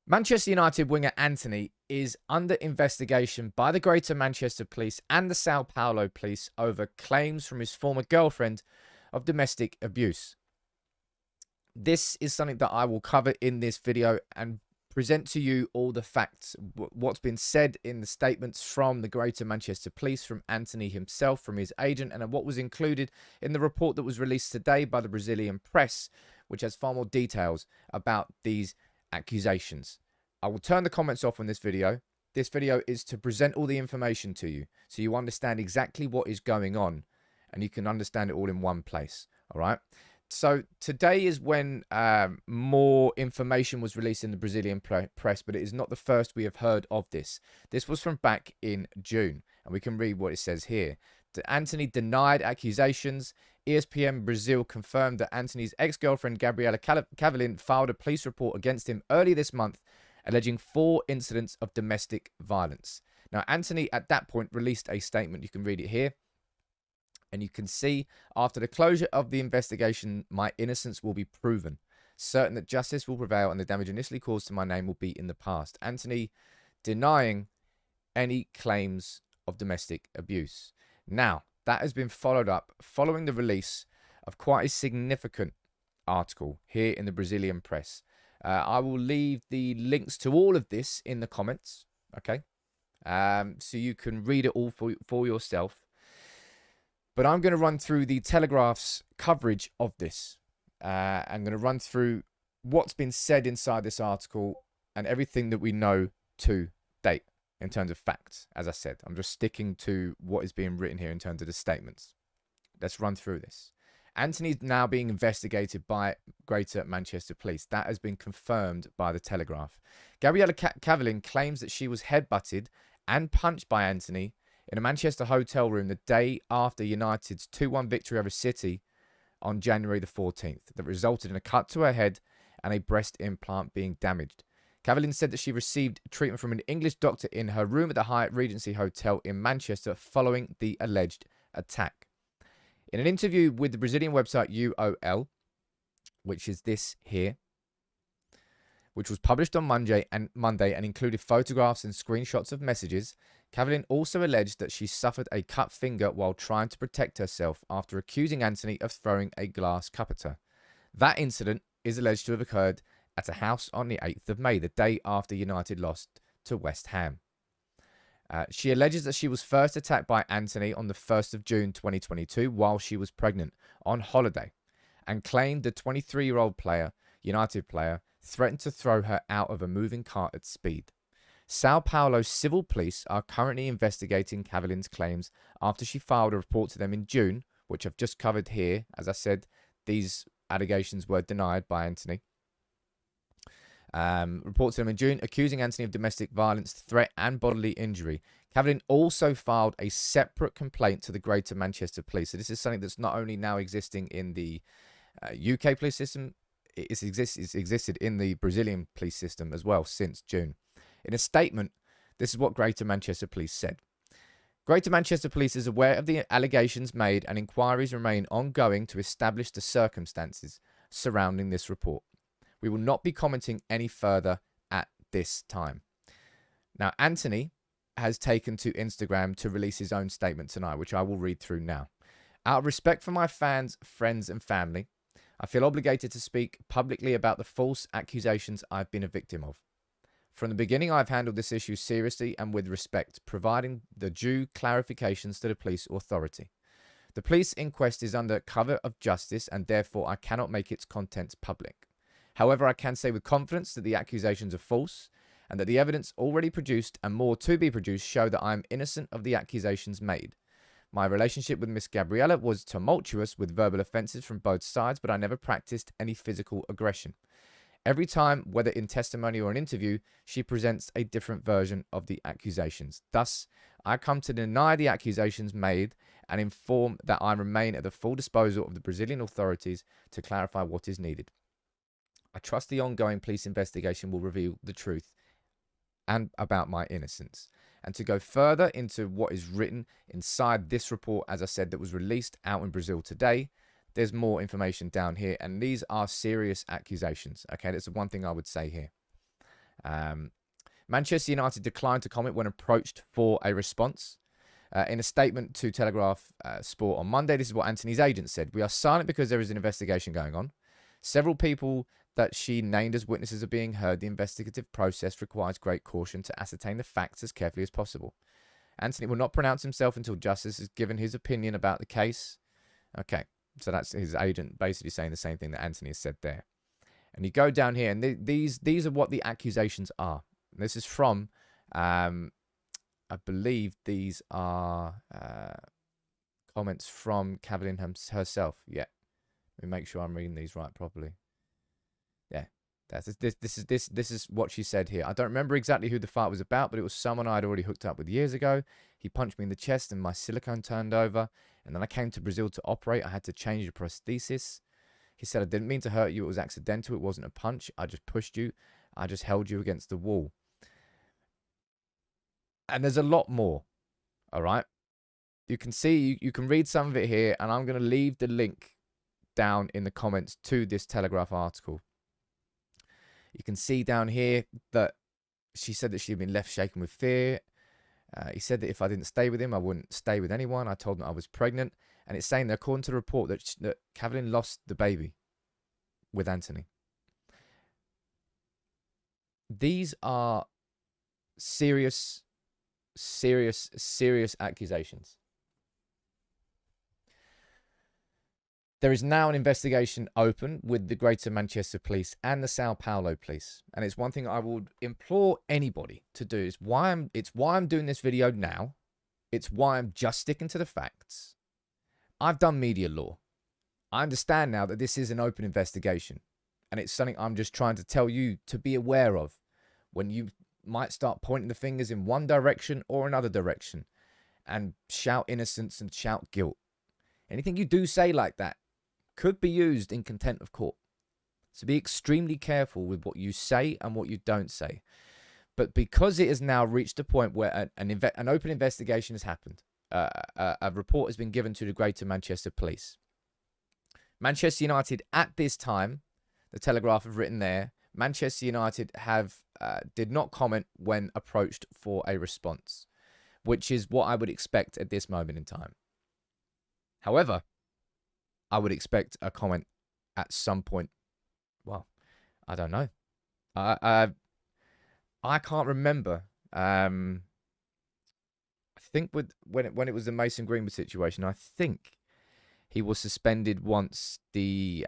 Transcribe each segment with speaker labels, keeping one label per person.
Speaker 1: Manchester United winger Antony is under investigation by the Greater Manchester Police and the Sao Paulo Police over claims from his former girlfriend of domestic abuse. This is something that I will cover in this video and present to you all the facts, what's been said in the statements from the Greater Manchester Police, from Antony himself, from his agent, and what was included in the report that was released today by the Brazilian press, which has far more details about these accusations. I will turn the comments off on this video. This video is to present all the information to you so you understand exactly what is going on and you can understand it all in one place. All right. So today is when more information was released in the Brazilian press, but it is not the first we have heard of this. This was from back in June, and we can read what it says here. Antony denied accusations. ESPN Brazil confirmed that Antony's ex-girlfriend, Gabriela Cavalin, filed a police report against him early this month, alleging 4 incidents of domestic violence. Now, Antony at that point released a statement. You can read it here. And you can see, after the closure of the investigation, my innocence will be proven. Certain that justice will prevail and the damage initially caused to my name will be in the past. Antony denying any claims of domestic abuse. Now, that has been followed up following the release of quite a significant article here in the Brazilian press. I will leave the links to all of this in the comments, okay? So you can read it all for yourself. But I'm going to run through the Telegraph's coverage of this. I'm going to run through what's been said inside this article and everything that we know to date in terms of facts. As I said, I'm just sticking to what is being written here in terms of the statements. Let's run through this. Antony is now being investigated by Greater Manchester Police. That has been confirmed by the Telegraph. Gabriela Cavalin claims that she was headbutted and punched by Antony in a Manchester hotel room the day after United's 2-1 victory over City on January the 14th that resulted in a cut to her head and a breast implant being damaged. Cavalin said that she received treatment from an English doctor in her room at the Hyatt Regency Hotel in Manchester following the alleged attack. In an interview with the Brazilian website UOL, which is this here, which was published on Monday and included photographs and screenshots of messages, Cavalin also alleged that she suffered a cut finger while trying to protect herself after accusing Antony of throwing a glass cup at her. That incident is alleged to have occurred at a house on the 8th of May, the day after United lost to West Ham. She alleges that she was first attacked by Antony on the 1st of June 2022 while she was pregnant on holiday, and claimed the 23-year-old United player, threatened to throw her out of a moving car at speed. Sao Paulo civil police are currently investigating Cavalin's claims after she filed a report to them in June, which I've just covered here. As I said, these allegations were denied by Antony. Reports to them in June, accusing Antony of domestic violence, threat, and bodily injury. Cavalin also filed a separate complaint to the Greater Manchester Police. So this is something that's not only now existing in the UK police system, it's existed in the Brazilian police system as well since June. In a statement, this is what Greater Manchester Police said. Greater Manchester Police is aware of the allegations made and inquiries remain ongoing to establish the circumstances surrounding this report. We will not be commenting any further at this time. Now, Antony has taken to Instagram to release his own statement tonight, which I will read through now. Out of respect for my fans, friends, and family, I feel obligated to speak publicly about the false accusations I've been a victim of. From the beginning, I've handled this issue seriously and with respect, providing the due clarifications to the police authority. The police inquest is under cover of justice and therefore I cannot make its contents public. However, I can say with confidence that the accusations are false and that the evidence already produced and more to be produced show that I am innocent of the accusations made. My relationship with Miss Gabriela was tumultuous with verbal offences from both sides, but I never practiced any physical aggression. Every time, whether in testimony or an interview, she presents a different version of the accusations. Thus, I come to deny the accusations made and inform that I remain at the full disposal of the Brazilian authorities to clarify what is needed. I trust the ongoing police investigation will reveal the truth and about my innocence. And to go further into what is written inside this report, as I said, that was released out in Brazil today, there's more information down here, and these are serious accusations. Okay, that's the one thing I would say here. Manchester United declined to comment when approached for a response. In a statement to Telegraph Sport on Monday, this is what Antony's agent said. "We are silent because there is an investigation going on. Several people that she named as witnesses are being heard. The investigative process requires great caution to ascertain the facts as carefully as possible. Antony will not pronounce himself until justice has given his opinion about the case." Okay, so that's his agent basically saying the same thing that Antony has said there. And you go down here, and these are what the accusations are. This is from... I believe these are comments from Cavalier herself. Yeah, let me make sure I'm reading these right properly. Yeah, this is what she said here. "I don't remember exactly who the fight was about, but it was someone I'd already hooked up with years ago. He punched me in the chest and my silicone turned over. And then I came to Brazil to operate. I had to change the prosthesis. He said, I didn't mean to hurt you. It was accidental. It wasn't a punch. I just pushed you. I just held you against the wall." And there's a lot more, all right? You can see, you can read some of it here, and I'm going to leave the link down in the comments to this Telegraph article. You can see down here that she said that she'd been left shaken with fear. He said that if I didn't stay with him, I wouldn't stay with anyone. I told him I was pregnant. And it's saying that according to the report that Cavalier lost the baby with Antony. These are serious accusations. There is now an investigation open with the Greater Manchester Police and the Sao Paulo Police. And it's one thing I would implore anybody to do. It's why I'm doing this video now. It's why I'm just sticking to the facts. I've done media law. I understand now that this is an open investigation. And it's something I'm just trying to tell you to be aware of when you might start pointing the fingers in one direction or another direction and shout innocence and shout guilt. Anything you do say like that could be used in contempt of court. So be extremely careful with what you say and what you don't say. But because it has now reached a point where an open investigation has happened, a report has been given to the Greater Manchester Police. Manchester United at this time, the Telegraph have written there, Manchester United did not comment when approached for a response, which is what I would expect at this moment in time. However, I would expect a comment at some point. Well, I don't know. I can't remember. I think when it was the Mason Greenwood situation, I think he was suspended once the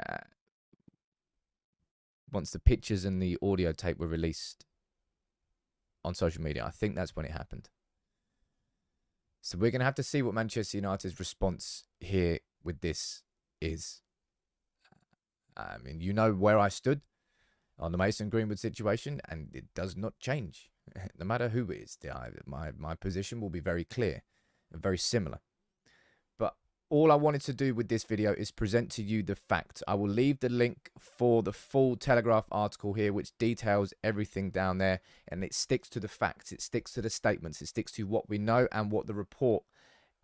Speaker 1: pictures and the audio tape were released on social media. I think that's when it happened. So we're going to have to see what Manchester United's response here with this is. I mean, you know where I stood on the Mason Greenwood situation, and it does not change. No matter who it is, my position will be very clear and very similar. But all I wanted to do with this video is present to you the facts. I will leave the link for the full Telegraph article here, which details everything down there, and it sticks to the facts. It sticks to the statements. It sticks to what we know and what the report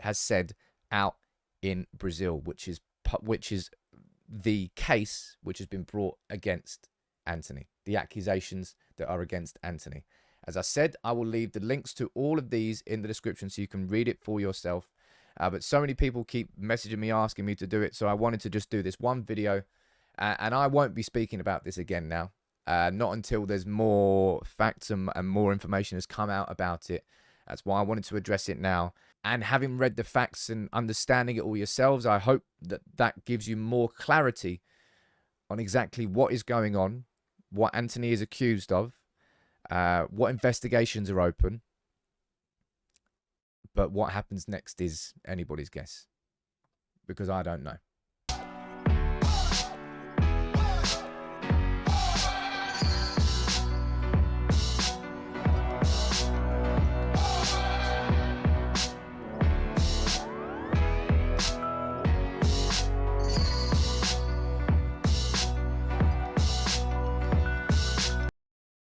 Speaker 1: has said out in Brazil, which is the case which has been brought against Antony, the accusations that are against Antony. As I said, I will leave the links to all of these in the description so you can read it for yourself. But so many people keep messaging me, asking me to do it, so I wanted to just do this one video. And I won't be speaking about this again now. Not until there's more facts and more information has come out about it. That's why I wanted to address it now. And having read the facts and understanding it all yourselves, I hope that that gives you more clarity on exactly what is going on, what Antony is accused of, what investigations are open. But what happens next is anybody's guess, because I don't know.